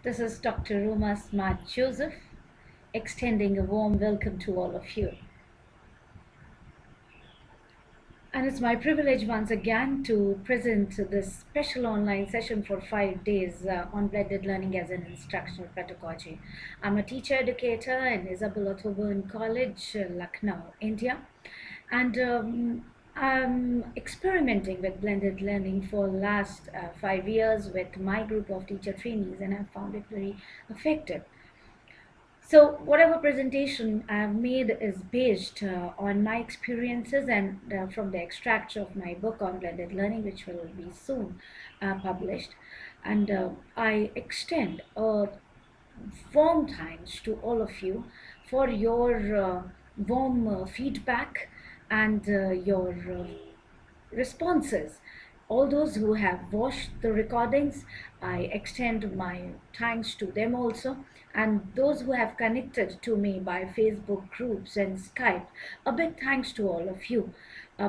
This is Dr. Ruma Smart Joseph, extending a warm welcome to all of you. And it's my privilege once again to present this special online session for 5 days on blended learning as an instructional pedagogy. I'm a teacher educator in Isabella Thoburn College, Lucknow, India. And I'm experimenting with blended learning for last 5 years with my group of teacher trainees, and I found it very effective. So whatever presentation I've made is based on my experiences and from the extracts of my book on blended learning, which will be soon published. And I extend a warm thanks to all of you for your warm feedback and your responses. All those who have watched the recordings, I extend my thanks to them also. And those who have connected to me by Facebook groups and Skype, a big thanks to all of you.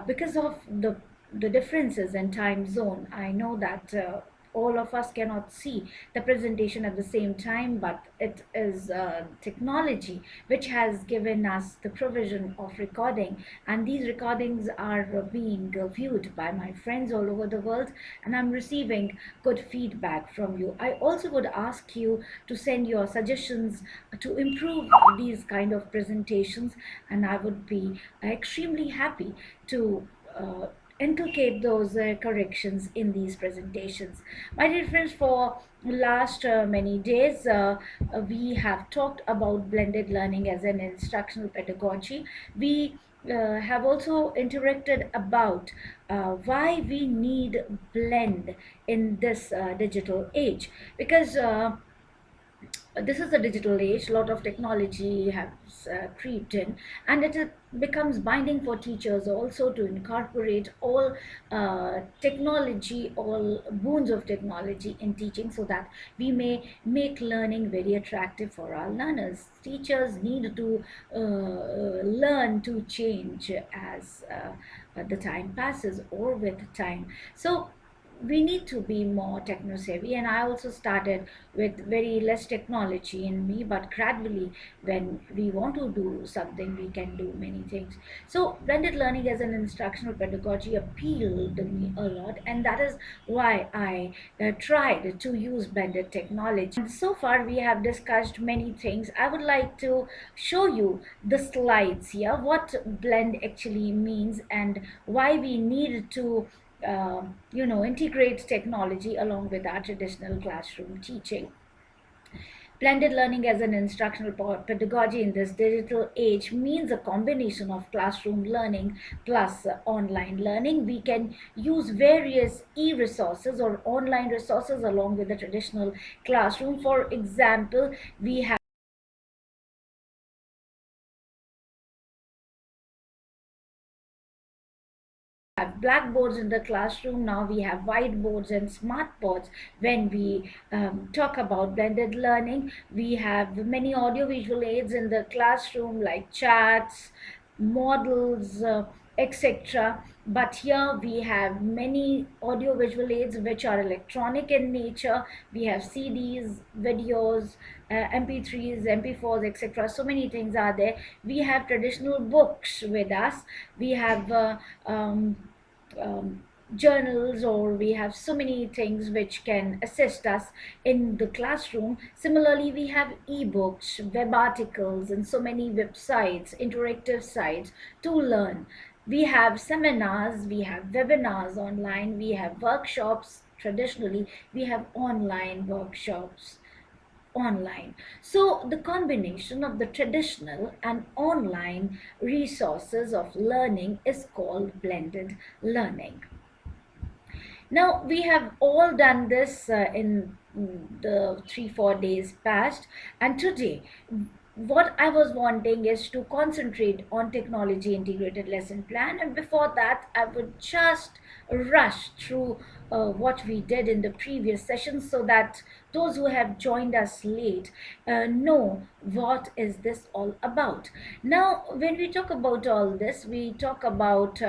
Because of the differences in time zone, I know that all of us cannot see the presentation at the same time, but it is technology which has given us the provision of recording, and these recordings are being viewed by my friends all over the world, and I'm receiving good feedback from you. I also would ask you to send your suggestions to improve these kind of presentations, and I would be extremely happy to inculcate those corrections in these presentations. My dear friends, for last many days we have talked about blended learning as an instructional pedagogy. We have also interacted about why we need blend in this digital age, because this is a digital age. A lot of technology has creeped in, and it becomes binding for teachers also to incorporate all technology, all boons of technology in teaching, so that we may make learning very attractive for our learners. Teachers need to learn to change as the time passes or with time. So we need to be more techno savvy, and I also started with very less technology in me, but gradually when we want to do something we can do many things. So blended learning as an instructional pedagogy appealed to me a lot, and that is why I tried to use blended technology. And so far we have discussed many things. I would like to show you the slides here, what blend actually means and why we need to integrate technology along with our traditional classroom teaching. Blended learning as an instructional pedagogy in this digital age means a combination of classroom learning plus online learning. We can use various e-resources or online resources along with the traditional classroom. For example, we have blackboards in the classroom. Now we have whiteboards and smart boards. When we talk about blended learning, we have many audiovisual aids in the classroom like charts, models, etc. But here we have many audiovisual aids which are electronic in nature. We have CDs, videos, MP3s, MP4s, etc. So many things are there. We have traditional books with us. We have um, journals, or we have so many things which can assist us in the classroom. Similarly, we have ebooks, web articles, and so many websites, interactive sites to learn. We have seminars, we have webinars online, we have workshops. Traditionally, we have online workshops online. So the combination of the traditional and online resources of learning is called blended learning. Now we have all done this in the 3-4 days past, and today what I was wanting is to concentrate on technology integrated lesson plan, and before that I would just rush through what we did in the previous session, so that those who have joined us late know what is this all about. Now when we talk about all this, we talk about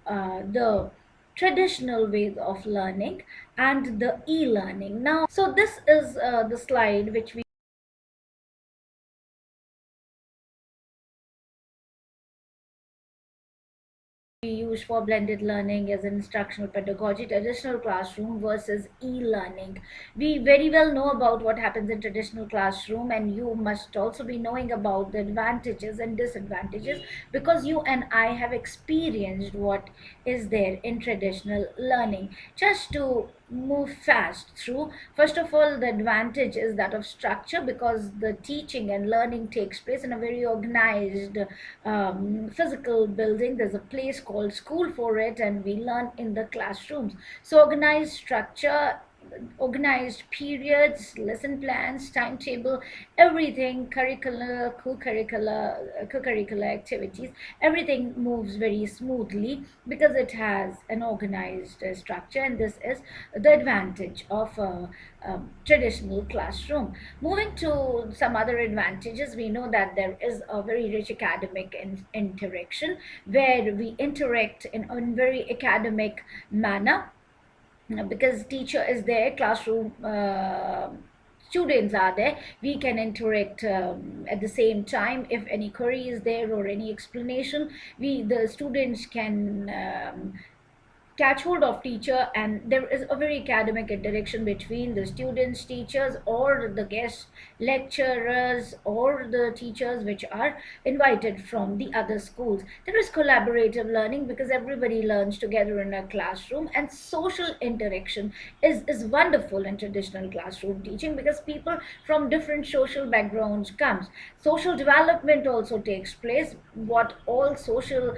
the traditional ways of learning and the e-learning. Now, so this is the slide which we use for blended learning as instructional pedagogy, traditional classroom versus e-learning. We very well know about what happens in traditional classroom, and you must also be knowing about the advantages and disadvantages, because you and I have experienced what is there in traditional learning. Just to move fast through, first of all, the advantage is that of structure, because the teaching and learning takes place in a very organized physical building. There's a place called school for it, and we learn in the classrooms. So organized structure, organized periods, lesson plans, timetable, everything, curricular, co-curricular activities, everything moves very smoothly because it has an organized structure, and this is the advantage of a traditional classroom. Moving to some other advantages, we know that there is a very rich academic interaction, where we interact in a very academic manner, because teacher is there, classroom students are there, we can interact at the same time. If any query is there or any explanation, we the students can catch hold of teacher, and there is a very academic interaction between the students, teachers, or the guest lecturers, or the teachers which are invited from the other schools. There is collaborative learning, because everybody learns together in a classroom, and social interaction is wonderful in traditional classroom teaching, because people from different social backgrounds comes. Social development also takes place. What all social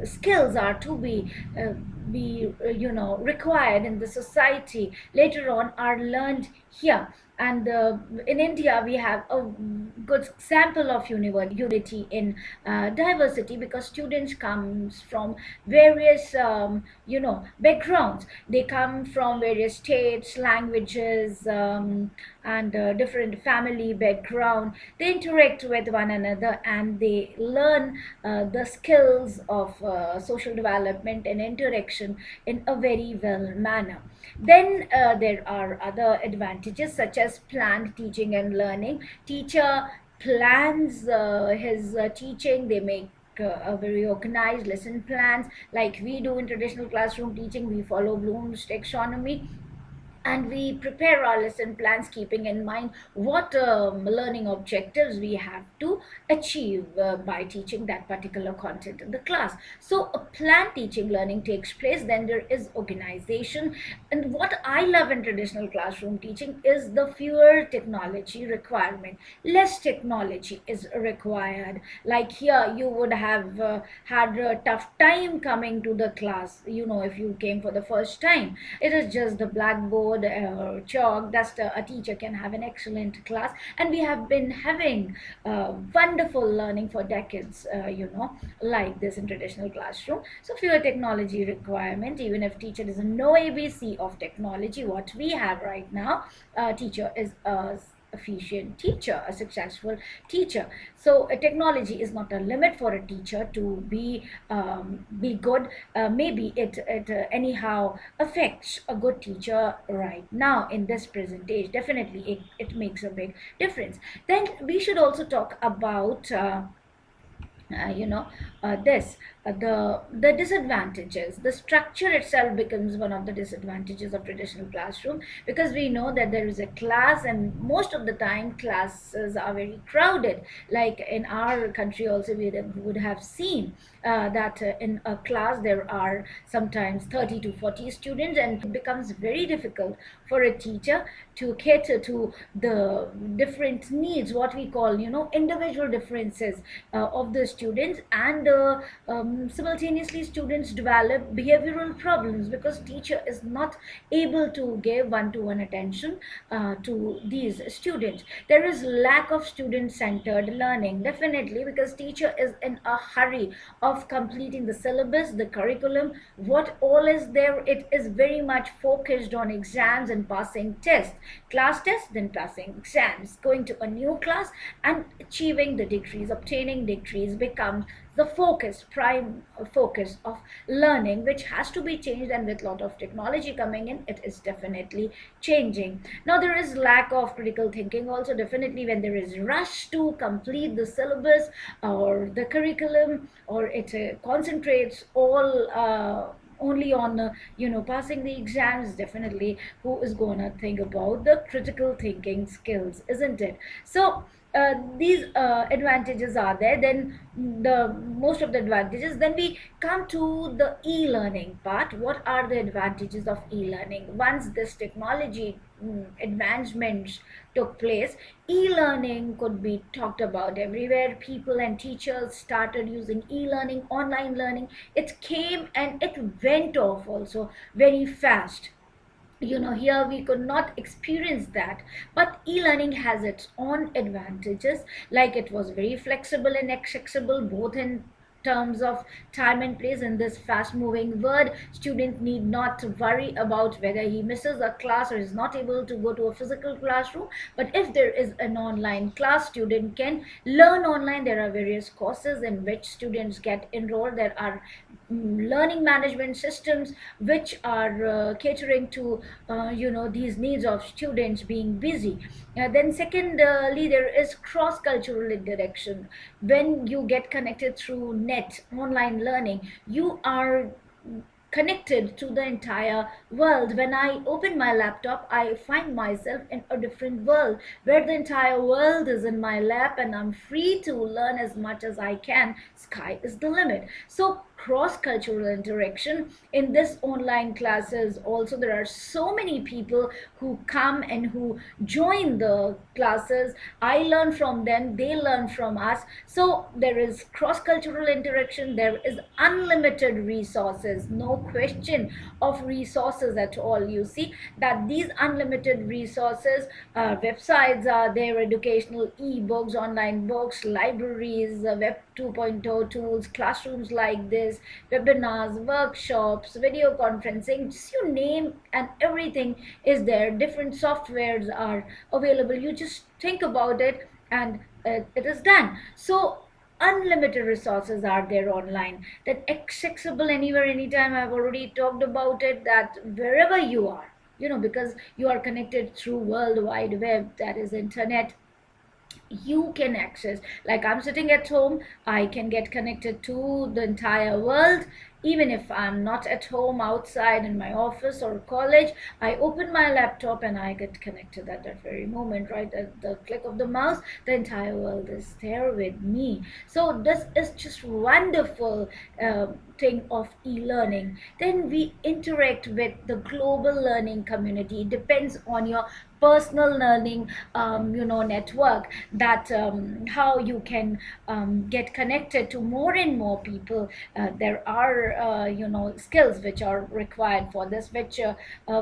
skills are to be required in the society later on are learned here. And in India we have a good example of unity in diversity, because students comes from various backgrounds. They come from various states, languages, and different family background. They interact with one another, and they learn the skills of social development and interaction in a very well manner. Then there are other advantages, such as planned teaching and learning. Teacher plans his teaching. They make a very organized lesson plans, like we do in traditional classroom teaching. We follow Bloom's taxonomy, and we prepare our lesson plans keeping in mind what learning objectives we have to achieve by teaching that particular content in the class. So a planned teaching learning takes place. Then there is organization, and what I love in traditional classroom teaching is the fewer technology requirement. Less technology is required. Like here, you would have had a tough time coming to the class, if you came for the first time. It is just the blackboard or chalk. That's a teacher can have an excellent class, and we have been having wonderful learning for decades, like this in traditional classroom. So fewer technology requirement. Even if teacher doesn't know ABC of technology, what we have right now, teacher is a efficient teacher, a successful teacher. So technology is not a limit for a teacher to be good. Maybe it anyhow affects a good teacher right now in this present age. Definitely it makes a big difference. Then we should also talk about this the disadvantages. The structure itself becomes one of the disadvantages of traditional classroom, because we know that there is a class, and most of the time classes are very crowded. Like in our country also, we would have seen that in a class there are sometimes 30 to 40 students, and it becomes very difficult for a teacher to cater to the different needs, what we call individual differences of the students. And simultaneously students develop behavioral problems, because teacher is not able to give one-to-one attention to these students. There is lack of student-centered learning, definitely, because teacher is in a hurry of completing the syllabus, the curriculum, what all is there. It is very much focused on exams and in passing tests, class tests, then passing exams, going to a new class and achieving the degrees, obtaining degrees becomes the focus, prime focus of learning, which has to be changed. And with a lot of technology coming in, it is definitely changing. Now there is lack of critical thinking also, definitely, when there is rush to complete the syllabus or the curriculum, or it concentrates all only on passing the exams. Definitely, who is gonna think about the critical thinking skills, isn't it? So these advantages are there. Then the most of the advantages, then we come to the e-learning part. What are the advantages of e-learning? Once this technology advancements took place, e-learning could be talked about everywhere. People and teachers started using e-learning, online learning. It came and it went off also very fast. Here we could not experience that, but e-learning has its own advantages, like it was very flexible and accessible both in terms of time and place. In this fast moving world, student need not worry about whether he misses a class or is not able to go to a physical classroom. But if there is an online class, student can learn online. There are various courses in which students get enrolled. There are learning management systems which are catering to these needs of students being busy. Then secondly, there is cross cultural interaction. When you get connected through net online learning, you are connected to the entire world. When I open my laptop, I find myself in a different world where the entire world is in my lap and I'm free to learn as much as I can. Sky is the limit. So cross cultural interaction in this online classes also, there are so many people who come and who join the classes. I learn from them, they learn from us. So there is cross cultural interaction, there is unlimited resources, no question of resources at all. You see that these unlimited resources, websites are there, educational e-books, online books, libraries, web 2.0 tools, classrooms like this, webinars, workshops, video conferencing, just you name, and everything is there. Different softwares are available. You just think about it and it is done. So unlimited resources are there online, that accessible anywhere, anytime. I've already talked about it, that wherever you are, because you are connected through world wide web, that is internet, you can access. Like I'm sitting at home, I can get connected to the entire world. Even if I'm not at home, outside in my office or college, I open my laptop and I get connected at that very moment, right at the click of the mouse. The entire world is there with me. So this is just wonderful thing of e-learning. Then we interact with the global learning community. It depends on your personal learning network, that how you can get connected to more and more people. There are skills which are required for this, which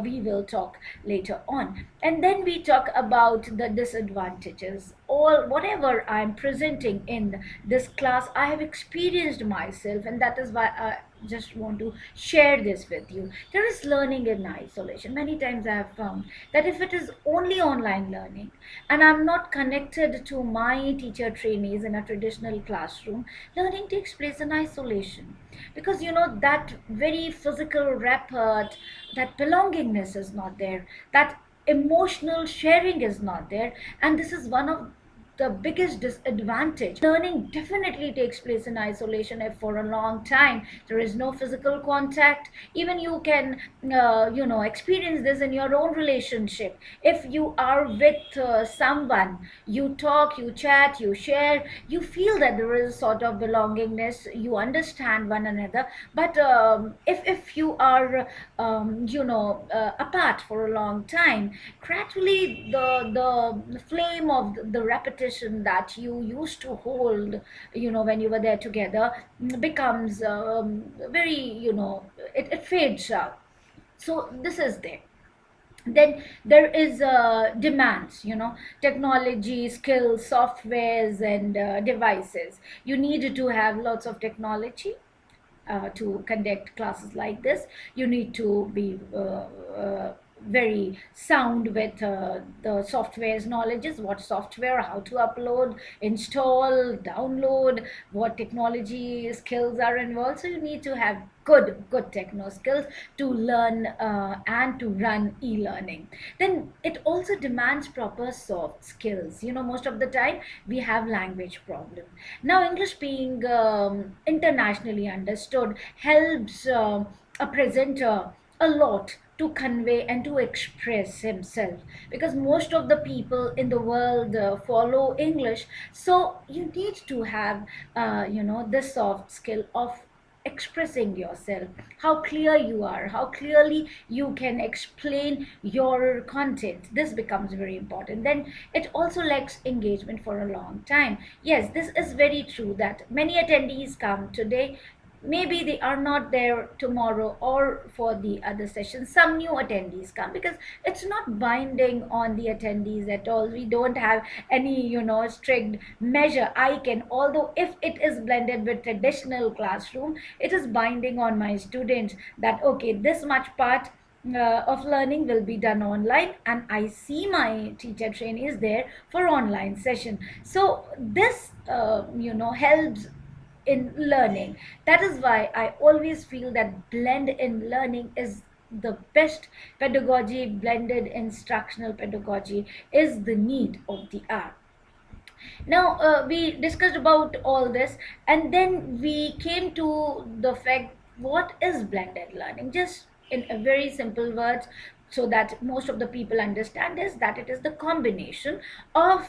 we will talk later on. And then we talk about the disadvantages. All whatever I'm presenting in this class, I have experienced myself, and that is why I just want to share this with you. There is learning in isolation. Many times I have found that if it is only online learning and I'm not connected to my teacher trainees in a traditional classroom, learning takes place in isolation, because that very physical rapport, that belongingness is not there, that emotional sharing is not there. And this is one of the biggest disadvantage. Learning definitely takes place in isolation. If for a long time there is no physical contact, even you can experience this in your own relationship. If you are with someone, you talk, you chat, you share, you feel that there is a sort of belongingness, you understand one another. But if you are apart for a long time, gradually the flame of the repetition that you used to hold, when you were there together, becomes very, it fades out. So this is there. Then there is demands, technology, skills, softwares, and devices. You need to have lots of technology to conduct classes like this. You need to be very sound with the software's knowledges, what software, how to upload, install, download, what technology skills are involved. So you need to have good techno skills to learn and to run e-learning. Then it also demands proper soft skills. Most of the time we have language problem. Now English being internationally understood helps a presenter a lot to convey and to express himself, because most of the people in the world follow English. So you need to have this soft skill of expressing yourself, how clear you are, how clearly you can explain your content. This becomes very important. Then it also lacks engagement for a long time. Yes, this is very true that many attendees come today, maybe they are not there tomorrow or for the other session. Some new attendees come because it's not binding on the attendees at all. We don't have any strict measure. I can, although if it is blended with traditional classroom, it is binding on my students that okay, this much part of learning will be done online, and I see my teacher trainees there for online session. So this helps in learning. That is why I always feel that blend in learning is the best pedagogy. Blended instructional pedagogy is the need of the hour. Now we discussed about all this, and then we came to the fact, what is blended learning? Just in a very simple words, so that most of the people understand, is that it is the combination of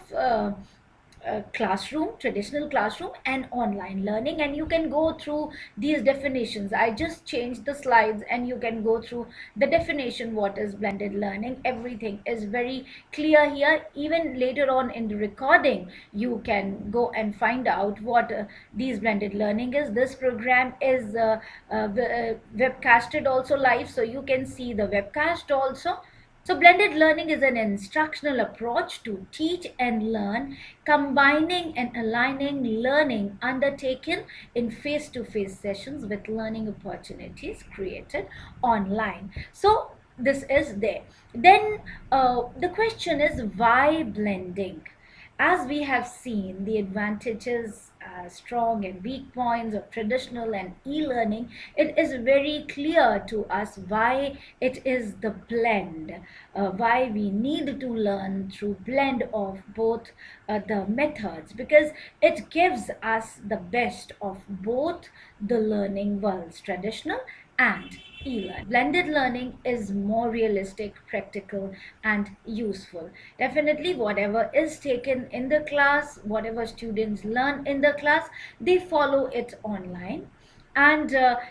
classroom, traditional classroom, and online learning. And you can go through these definitions. I just changed the slides and you can go through the definition, what is blended learning. Everything is very clear here. Even later on in the recording you can go and find out what these blended learning is. This program is webcasted also live, so you can see the webcast also. So, blended learning is an instructional approach to teach and learn, combining and aligning learning undertaken in face to face sessions with learning opportunities created online. So, this is there. Then, the question is, why blending? As we have seen, the advantages, strong and weak points of traditional and e-learning, it is very clear to us why it is the blend, why we need to learn through blend of both the methods, because it gives us the best of both the learning worlds, traditional and e-learning. Blended learning is more realistic, practical, and useful. Definitely, whatever is taken in the class, whatever students learn in the class, they follow it online. And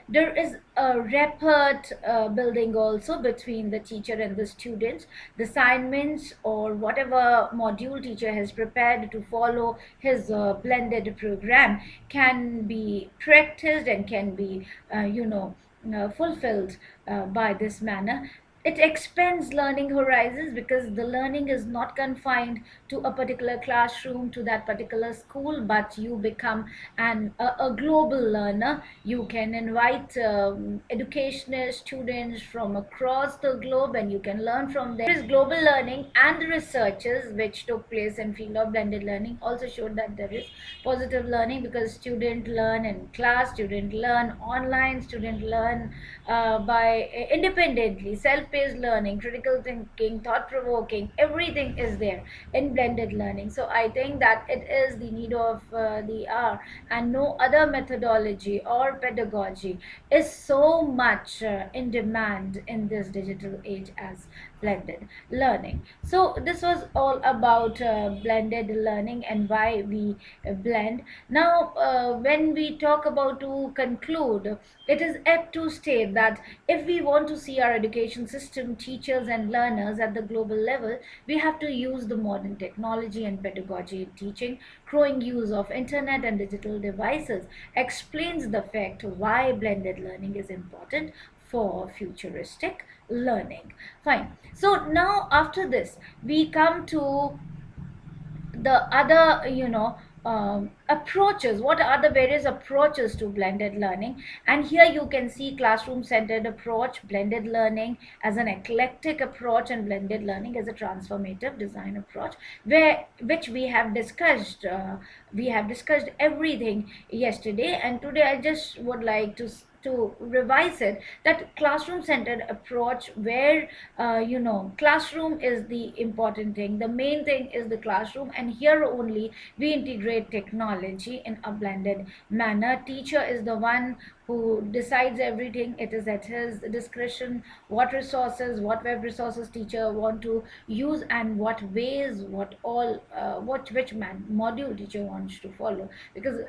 there is a rapport building also between the teacher and the students. The assignments or whatever module teacher has prepared to follow his blended program can be practiced and can be fulfilled by this manner. It expands learning horizons because the learning is not confined to a particular classroom, to that particular school, but you become a global learner. You can invite educational students from across the globe and you can learn from them. There is global learning, and the researches which took place in field of blended learning also showed that there is positive learning, because student learn in class, student learn online, student learn by independently, self-paced learning, critical thinking, thought-provoking, everything is there in blended learning. So I think that it is the need of the hour, and no other methodology or pedagogy is so much in demand in this digital age as blended learning. So this was all about blended learning and why we blend. Now when we talk about to conclude, it is apt to state that if we want to see our education system, teachers and learners at the global level, we have to use the modern technology and pedagogy in teaching. Growing use of internet and digital devices explains the fact why blended learning is important for futuristic learning. Fine. So now after this, we come to the other approaches. What are the various approaches to blended learning? And here you can see classroom centered approach, blended learning as an eclectic approach, and blended learning as a transformative design approach, where which we have discussed everything yesterday, and today I just would like to revise it, that classroom centered approach, where classroom is the important thing, the main thing is the classroom, and here only we integrate technology in a blended manner. Teacher is the one who decides everything. It is at his discretion what resources, what web resources teacher want to use, and what ways, what all what which module teacher wants to follow, because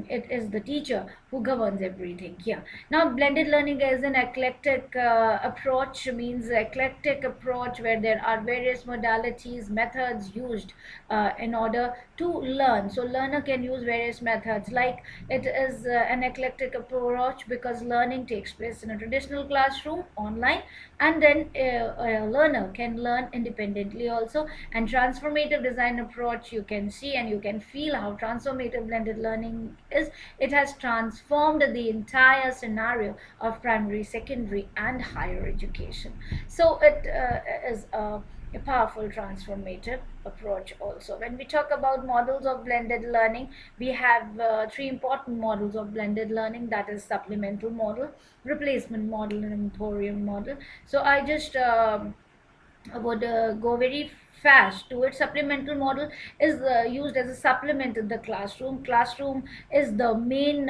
it is the teacher who governs everything here. Now, blended learning is an eclectic approach, means eclectic approach where there are various modalities, methods used in order to learn. So learner can use various methods, like it is an eclectic approach because learning takes place in a traditional classroom, online, and then a learner can learn independently also. And transformative design approach, you can see and you can feel how transformative blended learning is. It has transformed the entire scenario of primary, secondary, and higher education. So it is a powerful transformative approach also. When we talk about models of blended learning, we have three important models of blended learning, that is supplemental model, replacement model, and emporium model. So I just would go very fast to it. Supplemental model is used as a supplement in the classroom. Classroom is the main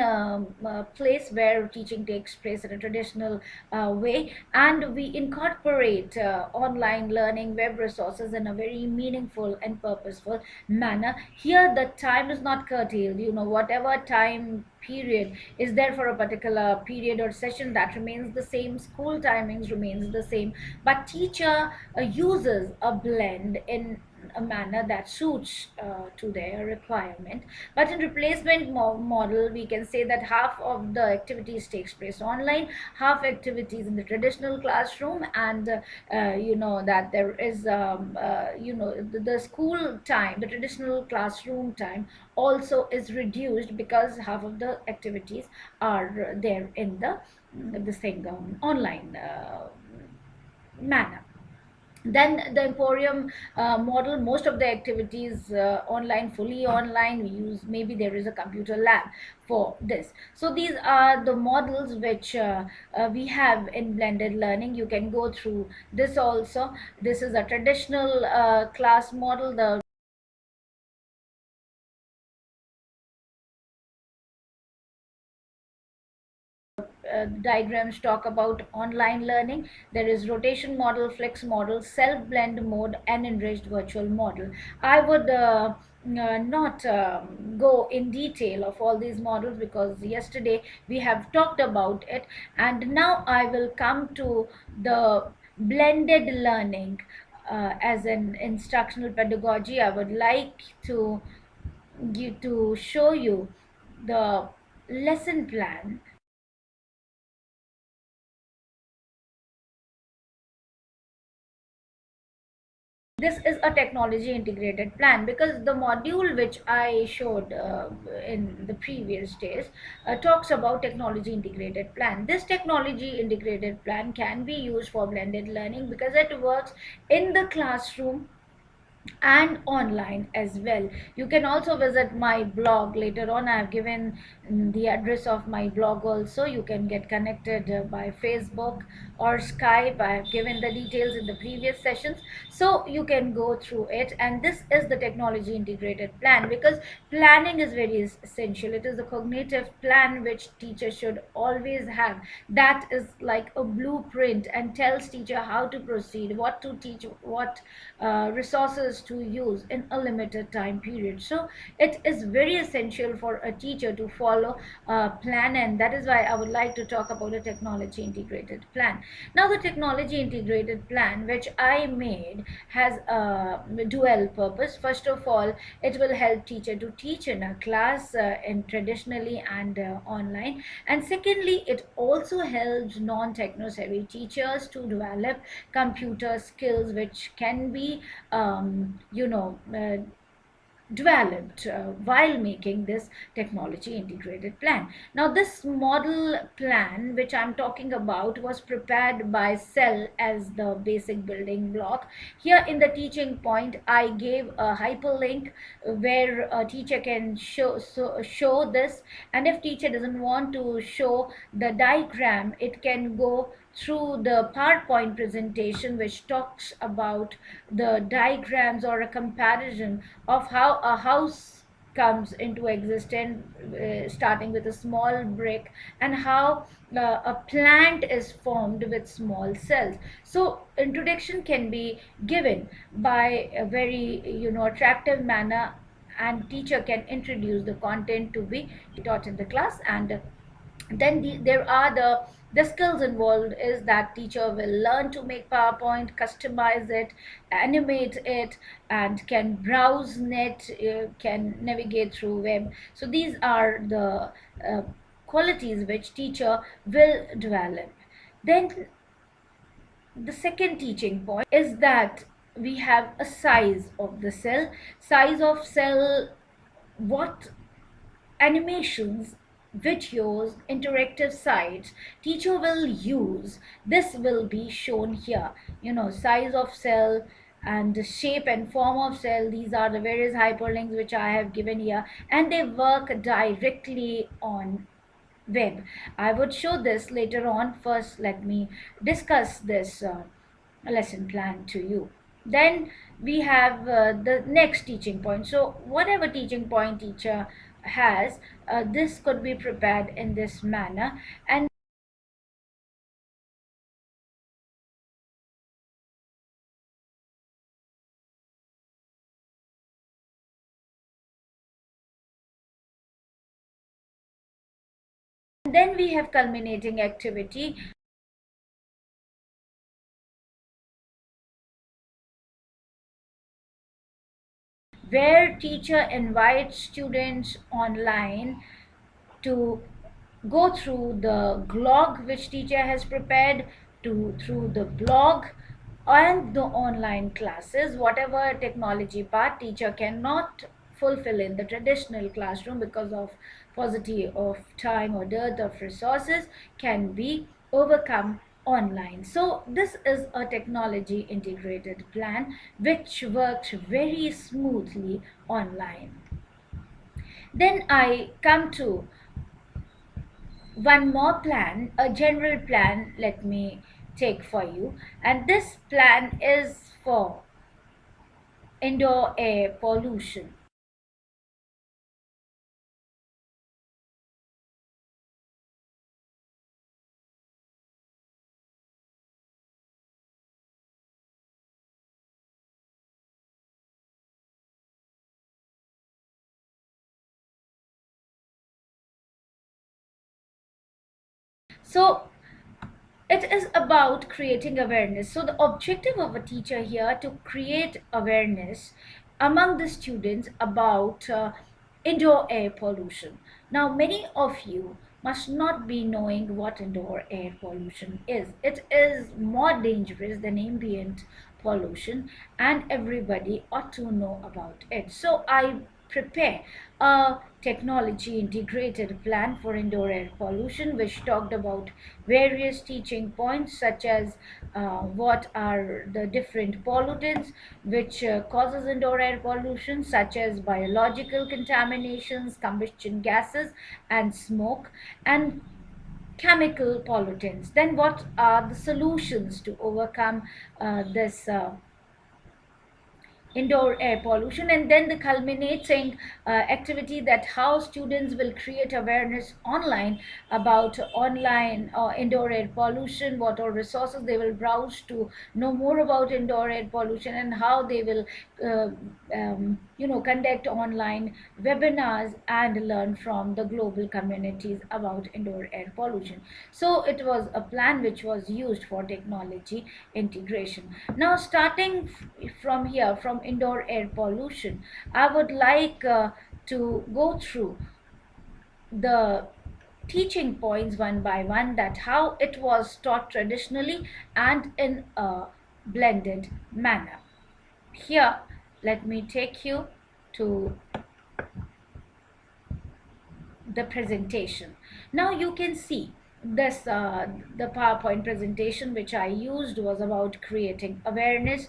place where teaching takes place in a traditional way, and we incorporate online learning, web resources in a very meaningful and purposeful manner. Here the time is not curtailed, whatever time period is there for a particular period or session, that remains the same, school timings remains the same, but teacher uses a blend in a manner that suits to their requirement. But in replacement model, we can say that half of the activities takes place online, half activities in the traditional classroom, and that there is the school time, the traditional classroom time also is reduced, because half of the activities are there in the thing online manner. Then the emporium model, most of the activities online, fully online. We use, maybe there is a computer lab for this. So these are the models which we have in blended learning. You can go through this also. This is a traditional class model. The diagrams talk about online learning. There is rotation model, flex model, self blend mode, and enriched virtual model. I would not go in detail of all these models, because yesterday we have talked about it, and now I will come to the blended learning as an instructional pedagogy. I would like to show you the lesson plan. This is a technology integrated plan, because the module which I showed in the previous days talks about technology integrated plan. This technology integrated plan can be used for blended learning because it works in the classroom and online as well. You can also visit my blog later on. I have given the address of my blog also. You can get connected by Facebook or Skype. I have given the details in the previous sessions, so you can go through it. And this is the technology integrated plan, because planning is very essential. It is a cognitive plan which teachers should always have. That is like a blueprint and tells teacher how to proceed, what to teach, what resources to use in a limited time period. So it is very essential for a teacher to follow a plan, and that is why I would like to talk about a technology integrated plan. Now, the technology integrated plan which I made has a dual purpose. First of all, it will help teacher to teach in a class in traditionally and online, and secondly, it also helps non-techno savvy teachers to develop computer skills which can be developed while making this technology integrated plan. Now, this model plan, which I'm talking about, was prepared by Cell as the basic building block. Here in the teaching point, I gave a hyperlink where a teacher can show this, and if teacher doesn't want to show the diagram, it can go through the PowerPoint presentation, which talks about the diagrams or a comparison of how a house comes into existence, starting with a small brick, and how a plant is formed with small cells. So introduction can be given by a very attractive manner, and teacher can introduce the content to be taught in the class. And then there are the skills involved is that teacher will learn to make PowerPoint, customize it, animate it, and can browse net, can navigate through web. So these are the qualities which teacher will develop. Then the second teaching point is that we have a size of the cell. Size of cell, what animations, videos, interactive sites teacher will use, this will be shown here. Size of cell and the shape and form of cell, these are the various hyperlinks which I have given here, and they work directly on web. I would show this later on. First, let me discuss this lesson plan to you. Then we have the next teaching point. So whatever teaching point teacher has, this could be prepared in this manner. And then we have culminating activity, where teacher invites students online to go through the blog which teacher has prepared, to through the blog and the online classes. Whatever technology part teacher cannot fulfill in the traditional classroom because of paucity of time or dearth of resources, can be overcome online. So this is a technology integrated plan which works very smoothly online. Then I come to one more plan, a general plan, let me take for you. And this plan is for indoor air pollution. So it is about creating awareness. So the objective of a teacher here to create awareness among the students about indoor air pollution. Now many of you must not be knowing what indoor air pollution is. It is more dangerous than ambient pollution, and everybody ought to know about it. So I prepare a technology integrated plan for indoor air pollution, which talked about various teaching points such as what are the different pollutants which causes indoor air pollution, such as biological contaminations, combustion gases, and smoke, and chemical pollutants. Then what are the solutions to overcome this indoor air pollution, and then the culminating activity, that how students will create awareness online about online indoor air pollution, what all resources they will browse to know more about indoor air pollution, and how they will uh, conduct online webinars and learn from the global communities about indoor air pollution. So it was a plan which was used for technology integration. Now starting from here, from indoor air pollution, I would like to go through the teaching points one by one, that how it was taught traditionally and in a blended manner. Here, let me take you. to the presentation. Now you can see this the PowerPoint presentation which I used was about creating awareness.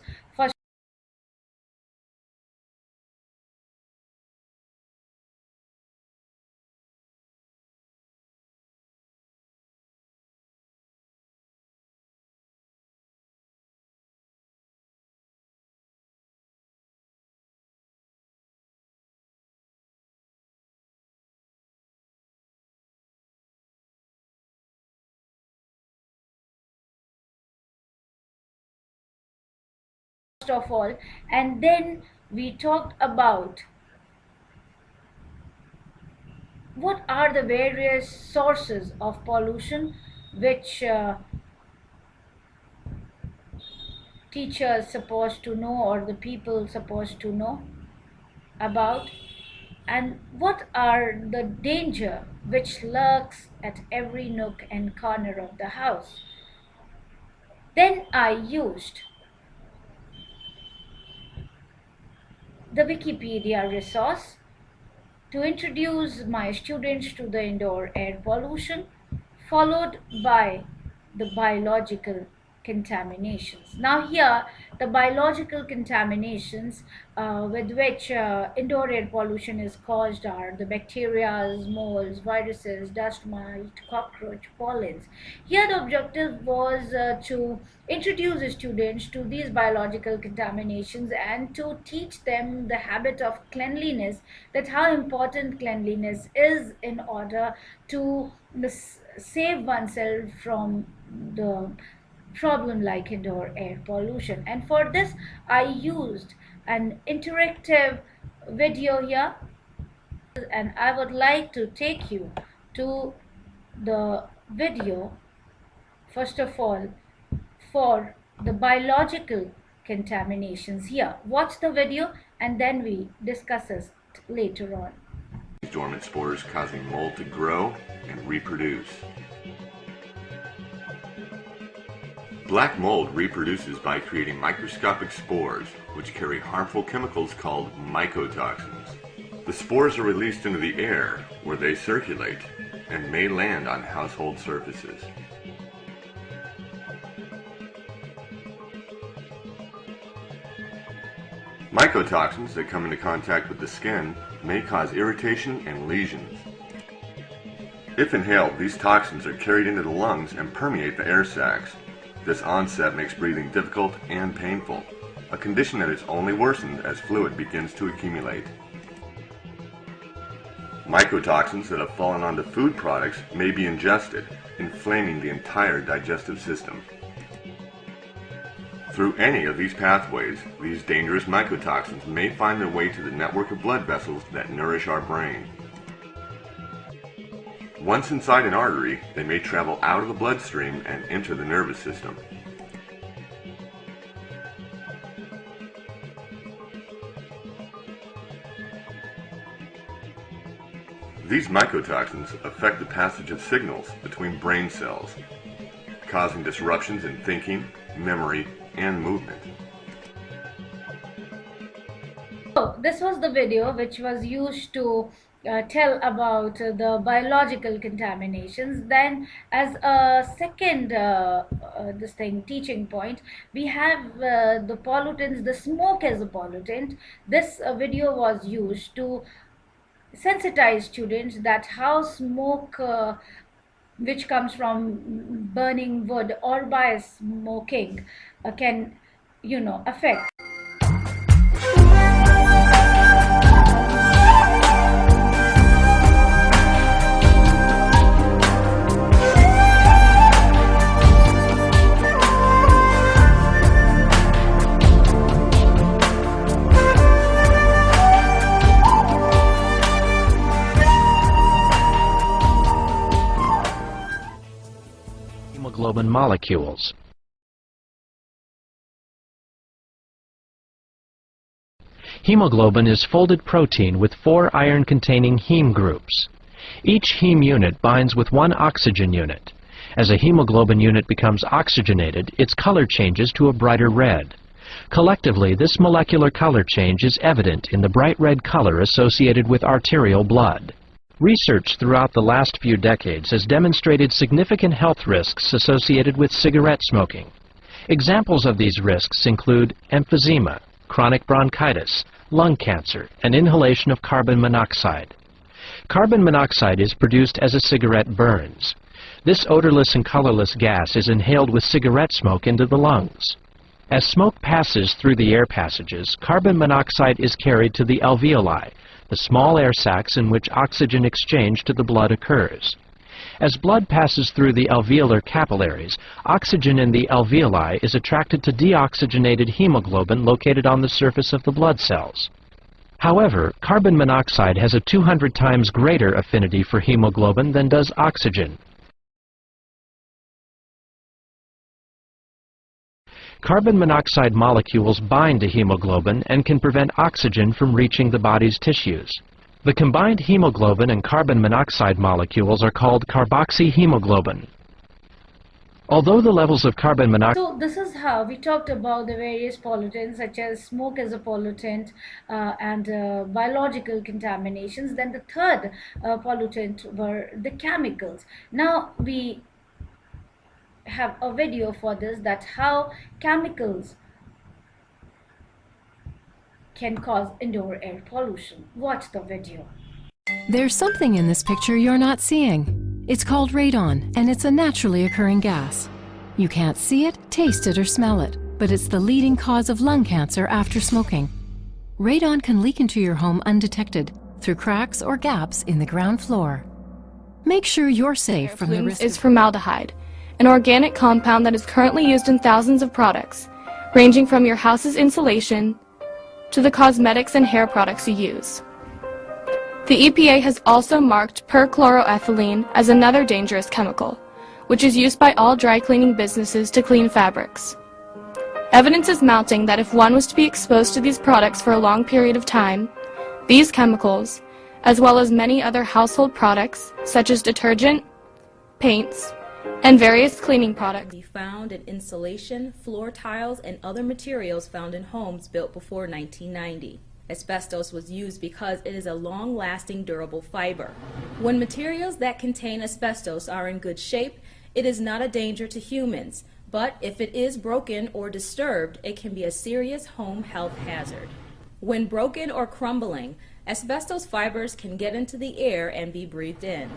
First of all, and then we talked about what are the various sources of pollution which teachers supposed to know or the people supposed to know about, and what are the danger which lurks at every nook and corner of the house. Then I used the Wikipedia resource to introduce my students to the indoor air pollution, followed by the biological contaminations. Now here, the biological contaminations with which indoor air pollution is caused are the bacteria, molds, viruses, dust mite, cockroach, pollens. Here the objective was to introduce the students to these biological contaminations and to teach them the habit of cleanliness, that how important cleanliness is in order to save oneself from the problem like indoor air pollution. And for this I used an interactive video here, and I would like to take you to the video first of all for the biological contaminations. Here, watch the video and then we discuss it later on. Dormant spores causing mold to grow and reproduce. Black mold reproduces by creating microscopic spores, which carry harmful chemicals called mycotoxins. The spores are released into the air, where they circulate, and may land on household surfaces. Mycotoxins that come into contact with the skin may cause irritation and lesions. If inhaled, these toxins are carried into the lungs and permeate the air sacs. This onset makes breathing difficult and painful, a condition that is only worsened as fluid begins to accumulate. Mycotoxins that have fallen onto food products may be ingested, inflaming the entire digestive system. Through any of these pathways, these dangerous mycotoxins may find their way to the network of blood vessels that nourish our brain. Once inside an artery, they may travel out of the bloodstream and enter the nervous system. These mycotoxins affect the passage of signals between brain cells, causing disruptions in thinking, memory, and movement. So this was the video which was used to tell about the biological contaminations. Then as a second teaching point, we have the pollutants, the smoke as a pollutant. This video was used to sensitize students that how smoke which comes from burning wood or by smoking can affect. Hemoglobin molecules. Hemoglobin is folded protein with 4 iron-containing heme groups. Each heme unit binds with 1 oxygen unit. As a hemoglobin unit becomes oxygenated, its color changes to a brighter red. Collectively, this molecular color change is evident in the bright red color associated with arterial blood. Research throughout the last few decades has demonstrated significant health risks associated with cigarette smoking. Examples of these risks include emphysema, chronic bronchitis, lung cancer, and inhalation of carbon monoxide. Carbon monoxide is produced as a cigarette burns. This odorless and colorless gas is inhaled with cigarette smoke into the lungs. As smoke passes through the air passages, carbon monoxide is carried to the alveoli, the small air sacs in which oxygen exchange to the blood occurs. As blood passes through the alveolar capillaries, oxygen in the alveoli is attracted to deoxygenated hemoglobin located on the surface of the blood cells. However, carbon monoxide has a 200 times greater affinity for hemoglobin than does oxygen. Carbon monoxide molecules bind to hemoglobin and can prevent oxygen from reaching the body's tissues. The combined hemoglobin and carbon monoxide molecules are called carboxyhemoglobin. Although the levels of carbon monoxide... So this is how we talked about the various pollutants such as smoke as a pollutant and biological contaminations. Then the third pollutant were the chemicals. Now we have a video for this, that how chemicals can cause indoor air pollution. Watch the video. There's something in this picture you're not seeing. It's called radon, and it's a naturally occurring gas. You can't see it, taste it, or smell it, but it's the leading cause of lung cancer after smoking. Radon can leak into your home undetected through cracks or gaps in the ground floor. Make sure you're safe from the risk. Is formaldehyde, an organic compound that is currently used in thousands of products, ranging from your house's insulation to the cosmetics and hair products you use. The EPA has also marked perchloroethylene as another dangerous chemical, which is used by all dry cleaning businesses to clean fabrics. Evidence is mounting that if one was to be exposed to these products for a long period of time, these chemicals, as well as many other household products such as detergent, paints, and various cleaning products, be found in insulation, floor tiles, and other materials found in homes built before 1990. Asbestos was used because it is a long-lasting, durable fiber. When materials that contain asbestos are in good shape, it is not a danger to humans, but if it is broken or disturbed, it can be a serious home health hazard. When broken or crumbling, asbestos fibers can get into the air and be breathed in.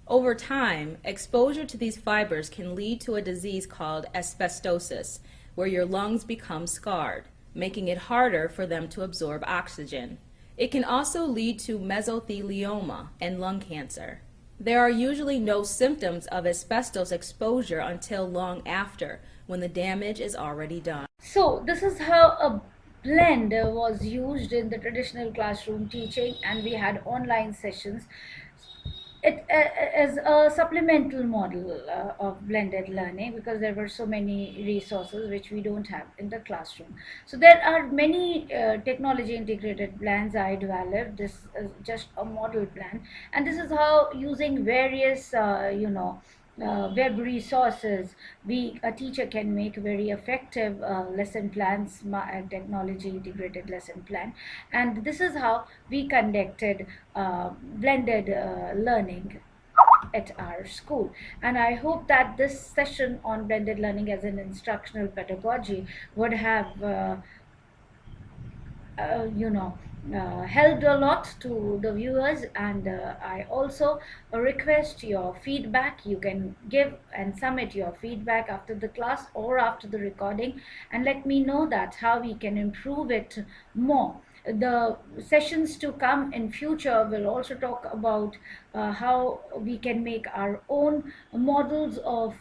Over time, exposure to these fibers can lead to a disease called asbestosis, where your lungs become scarred, making it harder for them to absorb oxygen. It can also lead to mesothelioma and lung cancer. There are usually no symptoms of asbestos exposure until long after, when the damage is already done. So this is how a blend was used in the traditional classroom teaching, and we had online sessions. It is a supplemental model of blended learning, because there were so many resources which we don't have in the classroom. So there are many technology integrated plans I developed. This is just a model plan, and this is how, using various web resources, a teacher can make very effective lesson plans, technology integrated lesson plan. And this is how we conducted blended learning at our school. And I hope that this session on blended learning as an instructional pedagogy would have helped a lot to the viewers. And I also request your feedback. You can give and submit your feedback after the class or after the recording, and let me know that how we can improve it more. The sessions to come in future will also talk about how we can make our own models of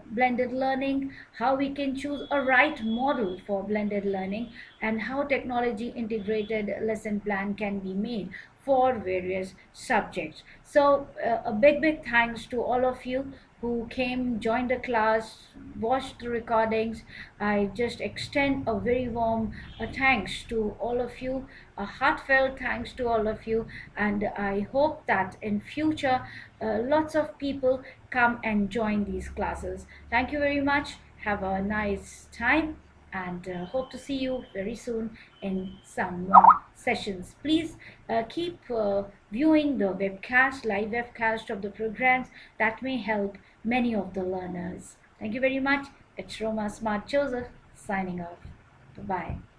blended learning, how we can choose a right model for blended learning, and how technology integrated lesson plan can be made for various subjects. So a big thanks to all of you who came, joined the class, watched the recordings. I just extend a very warm thanks to all of you, a heartfelt thanks to all of you, and I hope that in future lots of people come and join these classes. Thank you very much. Have a nice time. and hope to see you very soon in some more sessions. Please keep viewing the webcast, live webcast of the programs that may help many of the learners. Thank you very much. It's Roma Smart Joseph signing off. Bye-bye.